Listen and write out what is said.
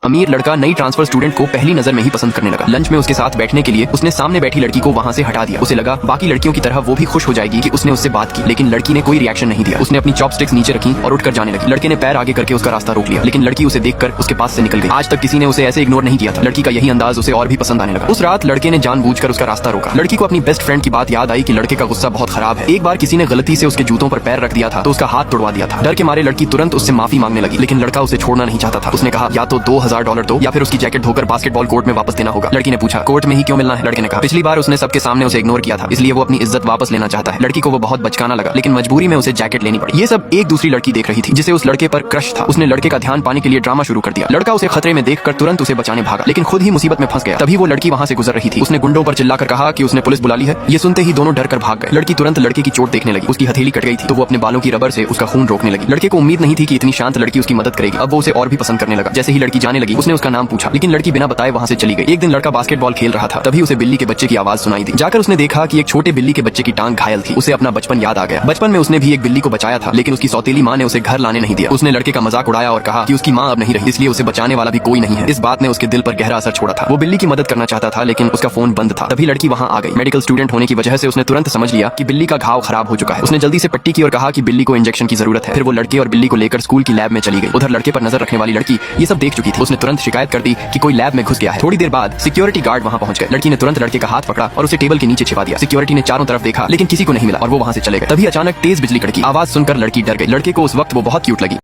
अमीर लड़का नई ट्रांसफर स्टूडेंट को पहली नजर में ही पसंद करने लगा। लंच में उसके साथ बैठने के लिए उसने सामने बैठी लड़की को वहाँ से हटा दिया। उसे लगा बाकी लड़कियों की तरह वो भी खुश हो जाएगी कि उसने उससे बात की, लेकिन लड़की ने कोई रिएक्शन नहीं दिया। उसने अपनी चॉपस्टिक्स नीचे रखी और उठकर जाने लगी। लड़के ने पैर आगे करके उसका रास्ता रोक लिया, लेकिन लड़की उसे देखकर उसके पास से निकल गई। आज तक किसी ने उसे ऐसे इग्नोर नहीं किया था। लड़की का यही अंदाज उसे और भी पसंद आने लगा। उस रात लड़के ने जानबूझकर उसका रास्ता रोका। लड़की को अपनी बेस्ट फ्रेंड की बात याद आई कि लड़के का गुस्सा बहुत खराब है। एक बार किसी ने गलती से उसके जूतों पर पैर रख दिया था तो उसका हाथ तोड़वा दिया था। डर के मारे लड़की तुरंत उससे माफी मांगने लगी, लेकिन लड़का उसे छोड़ना नहीं चाहता था। उसने कहा या तो $2000 दो या फिर उसकी जैकेट धोकर बास्केटबॉल कोर्ट में वापस देना होगा। लड़की ने पूछा कोर्ट में ही क्यों मिलना है? लड़के ने कहा पिछली बार उसने सबके सामने उसे इग्नोर किया था, इसलिए वो अपनी इज्जत वापस लेना चाहता है। लड़की को वो बहुत बचकाना लगा, लेकिन मजबूरी में उसे जैकेट लेनी पड़ी। ये सब एक दूसरी लड़की देख रही थी जिसे उस लड़के पर क्रश था। उसने लड़के का ध्यान पाने के लिए ड्रामा शुरू कर दिया। लड़का उसे खतरे में देखकर तुरंत उसे बचाने भागा, लेकिन खुद ही मुसीबत में फंस गया। तभी वो लड़की वहाँ से गुजर रही थी। उसने गुंडों पर चिल्लाकर कहा कि उसने पुलिस बुला ली है। ये सुनते ही दोनों डर कर भाग गए। लड़की तुरंत लड़के की चोट देखने लगी। उसकी हथेली कट गई थी तो वो अपने बालों की रबर से उसका खून रोकने लगी। लड़के को उम्मीद नहीं थी कि इतनी शांत लड़की उसकी मदद करेगी। अब वो उसे और भी पसंद करने लगा। जैसे ही लड़की जाने लगी उसने उसका नाम पूछा, लेकिन लड़की बिना बताए वहाँ से चली गई। एक दिन लड़का बास्केटबॉल खेल रहा था, तभी उसे बिल्ली के बच्चे की आवाज सुनाई दी। जाकर उसने देखा कि एक छोटे बिल्ली के बच्चे की टांग घायल थी। उसे अपना बचपन याद आ गया। बचपन में उसने भी एक बिल्ली को बचाया था, लेकिन उसकी सौतेली माँ ने उसे घर लाने नहीं दिया। उसने लड़के का मजाक उड़ाया और कहा कि उसकी माँ अब नहीं रही, इसलिए उसे बचाने वाला भी कोई नहीं है। इस बात ने उसके दिल पर गहरा असर छोड़ा था। वो बिल्ली की मदद करना चाहता था, लेकिन उसका फोन बंद था। तभी लड़की वहाँ आ गई। मेडिकल स्टूडेंट होने की वजह से उसने तुरंत समझ लिया कि बिल्ली का घाव खराब हो चुका है। उसने जल्दी से पट्टी की और कहा कि बिल्ली को इंजेक्शन की जरूरत है। फिर वो लड़के और बिल्ली को लेकर स्कूल की लैब में चली गई। उधर लड़के पर नजर रखने वाली लड़की ये सब देख चुकी थी। उसने तुरंत शिकायत कर दी कि कोई लैब में घुस गया है। थोड़ी देर बाद सिक्योरिटी गार्ड वहाँ पहुंच गए। लड़की ने तुरंत लड़के का हाथ पकड़ा और उसे टेबल के नीचे छिपा दिया। सिक्योरिटी ने चारों तरफ देखा, लेकिन किसी को नहीं मिला और वो वहाँ से चले गए। तभी अचानक तेज बिजली कड़की। आवाज सुनकर लड़की डर गई। लड़के को उस वक्त वो बहुत क्यूट लगी।